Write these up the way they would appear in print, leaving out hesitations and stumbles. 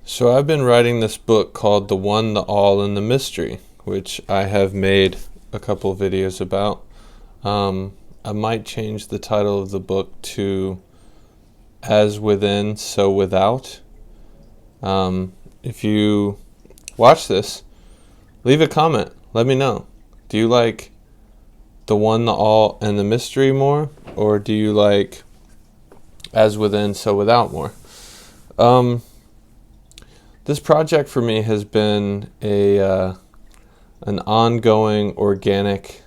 So I've been writing this book called The One, the All, and the Mystery, which I have made a couple of videos about. I might change the title of the book to As Within, So Without. If you watch this, leave a comment. Let me know. Do you like The One, the All, and the Mystery more? Or do you like As Within, So Without more? This project for me has been an ongoing, organic,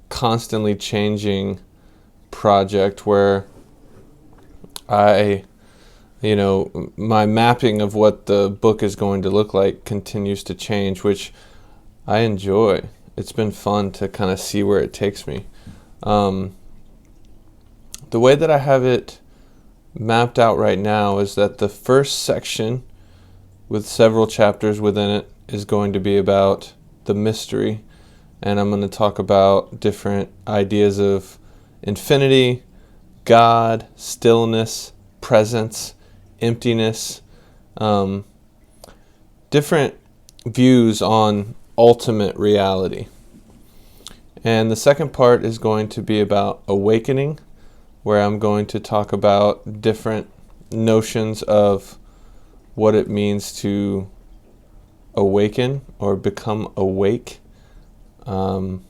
constantly changing project where my mapping of what the book is going to look like continues to change, which I enjoy. It's been fun to kind of see where it takes me. The way that I have it mapped out right now is that the first section, with several chapters within it, is going to be about the mystery, and I'm going to talk about different ideas of infinity, God, stillness, presence, emptiness, different views on ultimate reality. And the second part is going to be about awakening, where I'm going to talk about different notions of what it means to awaken or become awake. Some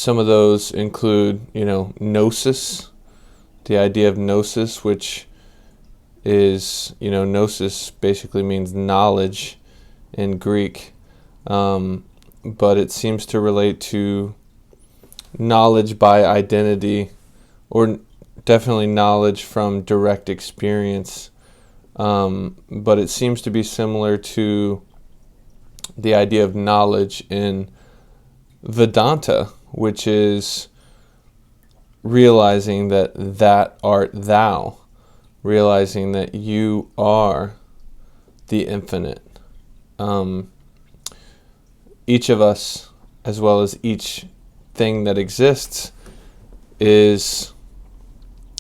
of those include, gnosis, the idea of gnosis, which is, gnosis basically means knowledge in Greek, but it seems to relate to knowledge by identity, or definitely knowledge from direct experience, but it seems to be similar to the idea of knowledge in Vedanta, which is realizing that art thou, realizing that you are the infinite. Each of us, as well as each thing that exists, is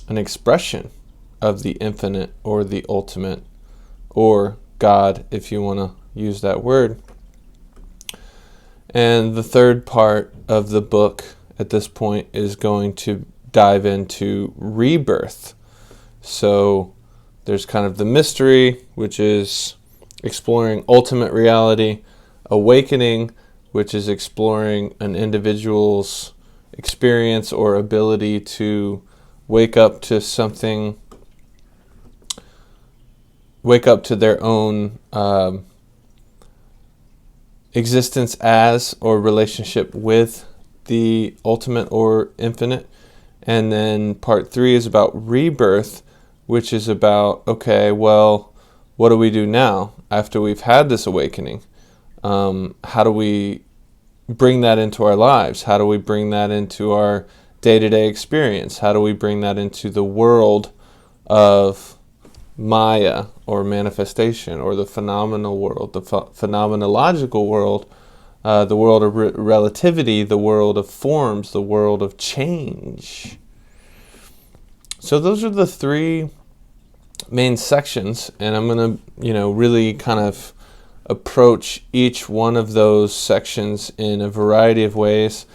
an expression of the infinite or the ultimate, or God, if you want to use that word. And the third part of the book at this point is going to dive into rebirth. So there's kind of the mystery, which is exploring ultimate reality, awakening, which is exploring an individual's experience or ability to wake up to something, wake up to their own existence as, or relationship with, the ultimate or infinite. And then part 3 is about rebirth, which is about, okay, well, what do we do now after we've had this awakening? How do we bring that into our lives? How do we bring that into our day-to-day experience? How do we bring that into the world of Maya, or manifestation, or the phenomenal world, the phenomenological world, the world of relativity, the world of forms, the world of change? So those are the 3 main sections, and I'm going to, really kind of approach each one of those sections in a variety of ways.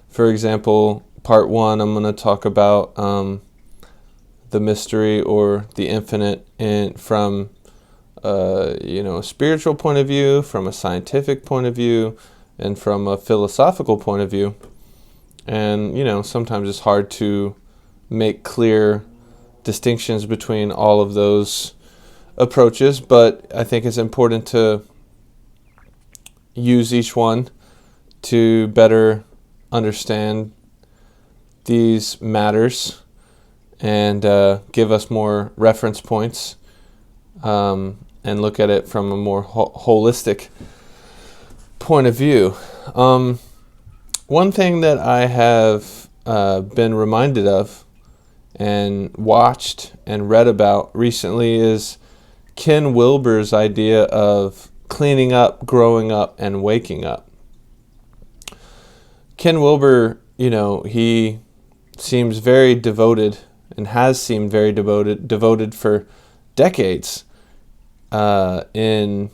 For example, part 1, I'm going to talk about the mystery or the infinite from a spiritual point of view, from a scientific point of view, and from a philosophical point of view. And sometimes it's hard to make clear distinctions between all of those approaches, but I think it's important to use each one to better understand these matters and give us more reference points, and look at it from a more holistic point of view. One thing that I have been reminded of and watched and read about recently is Ken Wilber's idea of cleaning up, growing up, and waking up. Ken Wilber, he seems very devoted and has seemed very devoted for decades in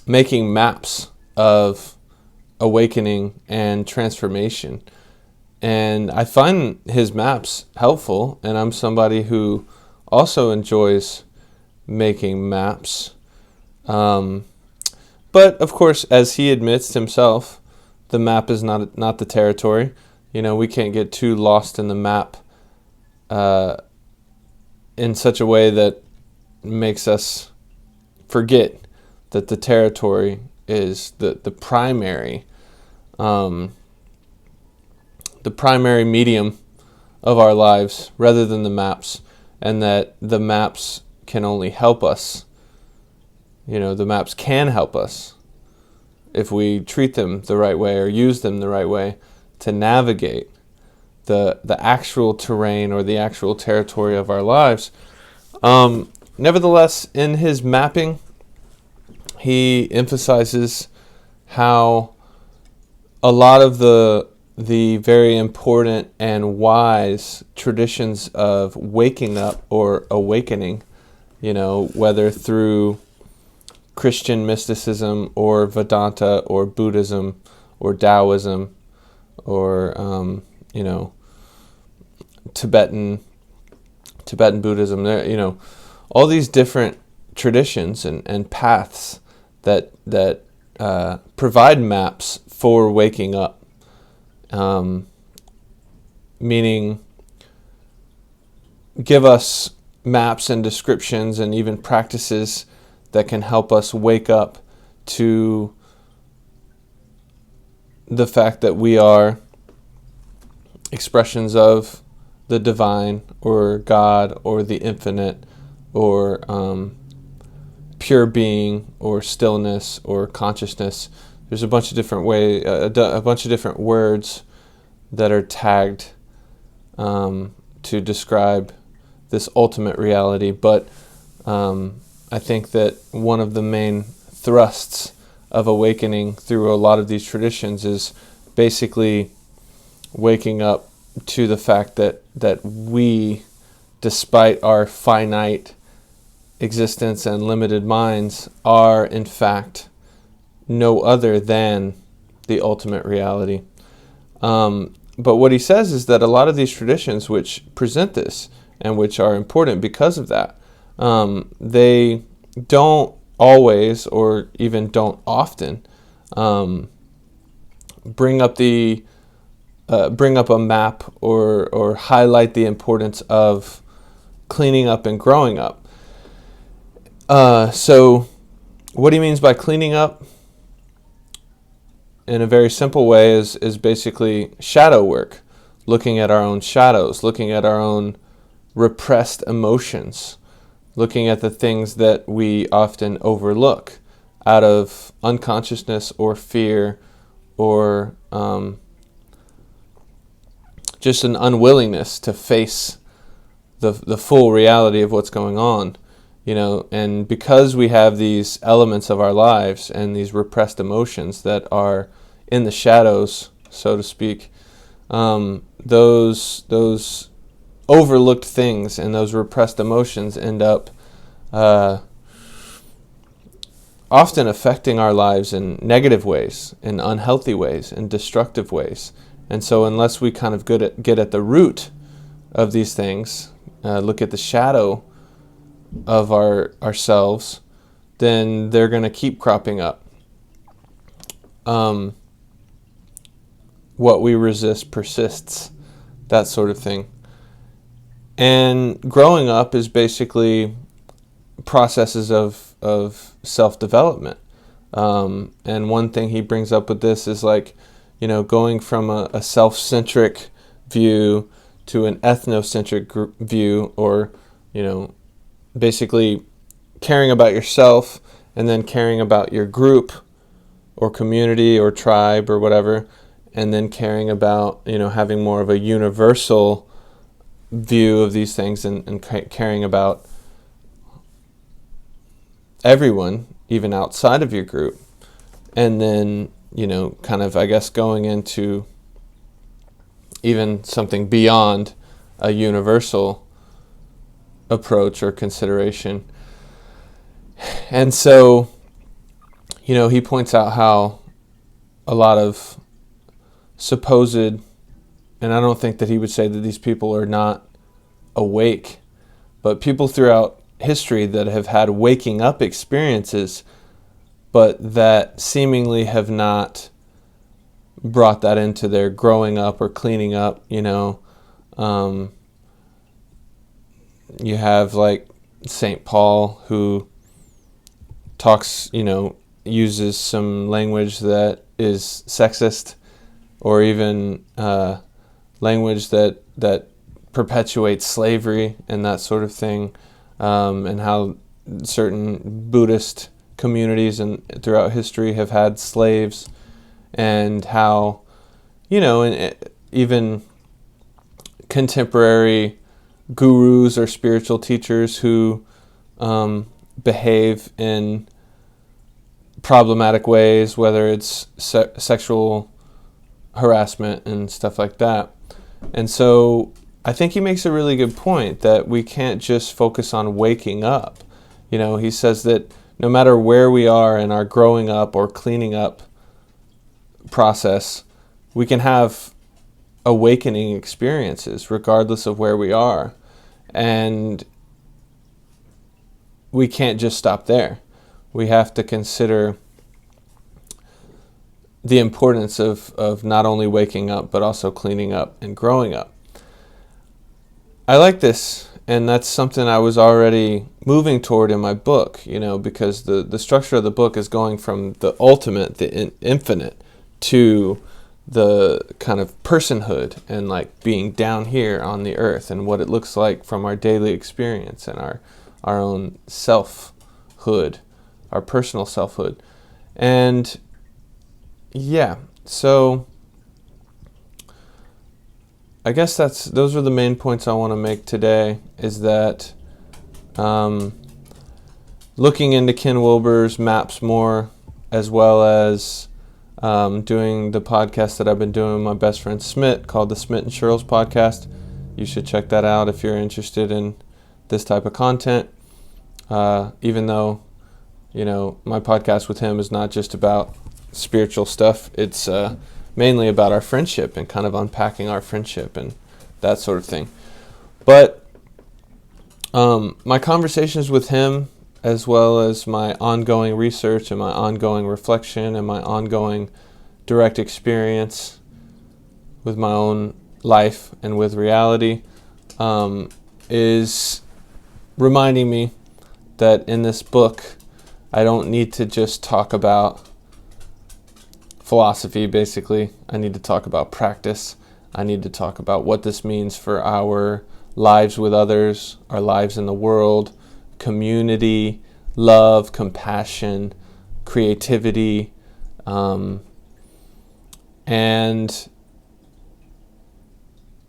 making maps of awakening and transformation. And I find his maps helpful, and I'm somebody who also enjoys making maps. But of course, as he admits himself, the map is not the territory. We can't get too lost in the map in such a way that makes us forget that the territory is the primary medium of our lives rather than the maps, and that the maps can only help us. The maps can help us if we treat them the right way or use them the right way to navigate the actual terrain or the actual territory of our lives. Nevertheless, in his mapping, he emphasizes how a lot of the very important and wise traditions of waking up or awakening, whether through Christian mysticism or Vedanta or Buddhism or Taoism or Tibetan Buddhism, all these different traditions and paths that provide maps for waking up, meaning give us maps and descriptions and even practices that can help us wake up to the fact that we are expressions of the divine or God or the infinite or pure being or stillness or consciousness. There's a bunch of different a bunch of different words that are tagged to describe this ultimate reality. But I think that one of the main thrusts of awakening through a lot of these traditions is basically waking up to the fact that we, despite our finite existence and limited minds, are in fact no other than the ultimate reality. But what he says is that a lot of these traditions which present this and which are important because of that, they don't always or even don't often bring up a map or highlight the importance of cleaning up and growing up. So what he means by cleaning up in a very simple way is basically shadow work, looking at our own shadows, looking at our own repressed emotions, looking at the things that we often overlook out of unconsciousness or fear or just an unwillingness to face the full reality of what's going on, and because we have these elements of our lives and these repressed emotions that are in the shadows, so to speak, those overlooked things and those repressed emotions end up often affecting our lives in negative ways, in unhealthy ways, in destructive ways. And so unless we kind of get at the root of these things, look at the shadow of ourselves, then they're going to keep cropping up. What we resist persists, that sort of thing. And growing up is basically processes of self-development. And one thing he brings up with this is going from a self-centric view to an ethnocentric view, or, basically caring about yourself and then caring about your group or community or tribe or whatever, and then caring about, having more of a universal view of these things and caring about everyone, even outside of your group. And then, kind of, I guess, going into even something beyond a universal approach or consideration. And so, he points out how a lot of supposed, and I don't think that he would say that these people are not awake, but people throughout history that have had waking up experiences, but that seemingly have not brought that into their growing up or cleaning up. You have like St. Paul, who talks, uses some language that is sexist, or even language that perpetuates slavery and that sort of thing, and how certain Buddhist communities and throughout history have had slaves, and how, and even contemporary gurus or spiritual teachers who behave in problematic ways, whether it's sexual harassment and stuff like that. And so I think he makes a really good point that we can't just focus on waking up. He says that no matter where we are in our growing up or cleaning up process, we can have awakening experiences regardless of where we are. And we can't just stop there. We have to consider the importance of not only waking up, but also cleaning up and growing up. I like this, and that's something I was already moving toward in my book, because the structure of the book is going from the ultimate, the infinite, to the kind of personhood and like being down here on the earth and what it looks like from our daily experience and our own selfhood, our personal selfhood. And yeah, so I guess those are the main points I want to make today, is that looking into Ken Wilber's maps more, as well as doing the podcast that I've been doing with my best friend Smit, called the Smit and Sherrills podcast. You should check that out if you're interested in this type of content. Even though, my podcast with him is not just about spiritual stuff. It's mainly about our friendship and kind of unpacking our friendship and that sort of thing. But my conversations with him, as well as my ongoing research and my ongoing reflection and my ongoing direct experience with my own life and with reality, is reminding me that in this book, I don't need to just talk about philosophy, basically. I need to talk about practice. I need to talk about what this means for our lives with others, our lives in the world, community, love, compassion, creativity, and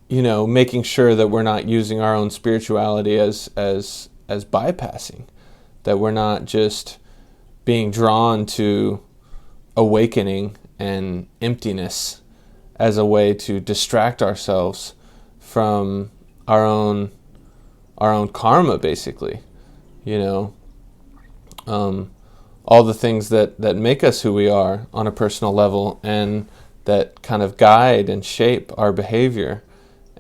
making sure that we're not using our own spirituality as bypassing, that we're not just being drawn to awakening and emptiness as a way to distract ourselves from our own karma, basically. All the things that make us who we are on a personal level, and that kind of guide and shape our behavior,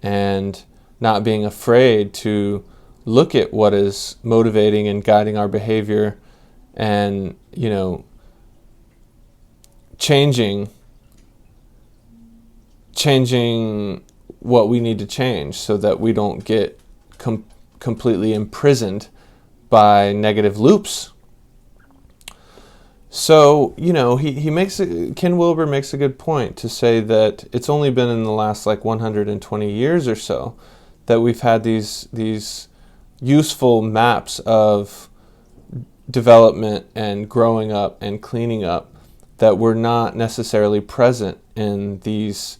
and not being afraid to look at what is motivating and guiding our behavior, and changing what we need to change, so that we don't get completely imprisoned by negative loops. So, Ken Wilber makes a good point to say that it's only been in the last 120 years or so that we've had these useful maps of development and growing up and cleaning up that were not necessarily present in these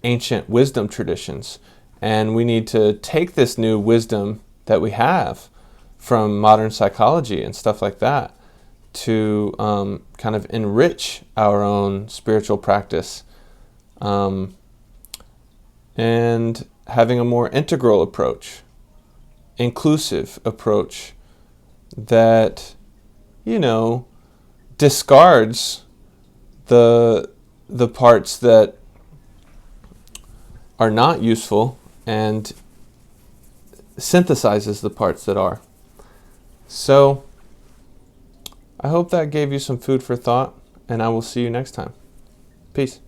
ancient wisdom traditions. And we need to take this new wisdom that we have from modern psychology and stuff like that to kind of enrich our own spiritual practice, and having a more integral approach, inclusive approach that you know, discards the parts that are not useful and synthesizes the parts that are. So I hope that gave you some food for thought, and I will see you next time. Peace.